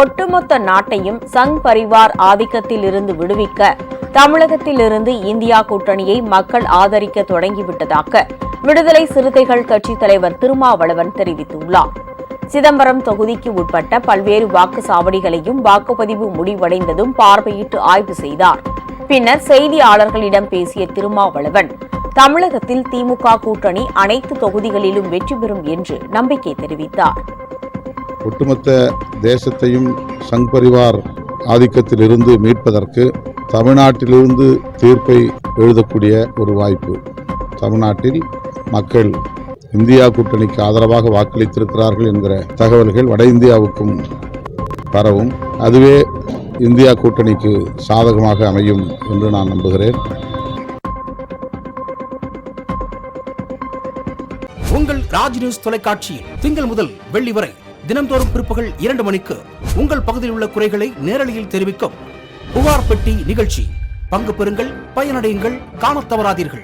ஒட்டுமொத்த நாட்டையும் சங் பரிவார் ஆதிக்கத்தில் இருந்து விடுவிக்க தமிழகத்திலிருந்து இந்தியா கூட்டணியை மக்கள் ஆதரிக்க தொடங்கிவிட்டதாக விடுதலை சிறுத்தைகள் கட்சித் தலைவர் திருமாவளவன் தெரிவித்துள்ளார். சிதம்பரம் தொகுதிக்கு உட்பட்ட பல்வேறு வாக்குச்சாவடிகளையும் வாக்குப்பதிவு முடிவடைந்ததும் பார்வையிட்டு ஆய்வு செய்தார். பின்னர் செய்தியாளர்களிடம் பேசிய திருமாவளவன், தமிழகத்தில் திமுக கூட்டணி அனைத்து தொகுதிகளிலும் வெற்றி பெறும் என்று நம்பிக்கை தெரிவித்தார். ஒட்டுமொத்த தேசத்தையும் சங் பரிவார் ஆதிக்கத்தில் இருந்து மீட்பதற்கு தமிழ்நாட்டிலிருந்து தீர்ப்பை எழுதக்கூடிய ஒரு வாய்ப்பு. தமிழ்நாட்டில் மக்கள் இந்தியா கூட்டணிக்கு ஆதரவாக வாக்களித்திருக்கிறார்கள் என்கிற தகவல்கள் வட இந்தியாவுக்கும் பரவும். அதுவே இந்தியா கூட்டணிக்கு சாதகமாக அமையும் என்று நான் நம்புகிறேன். உங்கள் ராஜ் நியூஸ் தொலைக்காட்சியில் திங்கள் முதல் வெள்ளி வரை தினந்தோறும் பிற்பகல் 2 மணிக்கு உங்கள் பகுதியில் உள்ள குறைகளை நேரலையில் தெரிவிக்கும் புகார் பெட்டி நிகழ்ச்சி. பங்கு பெறுங்கள், பயனடையுங்கள், காணத் தவறாதீர்கள்.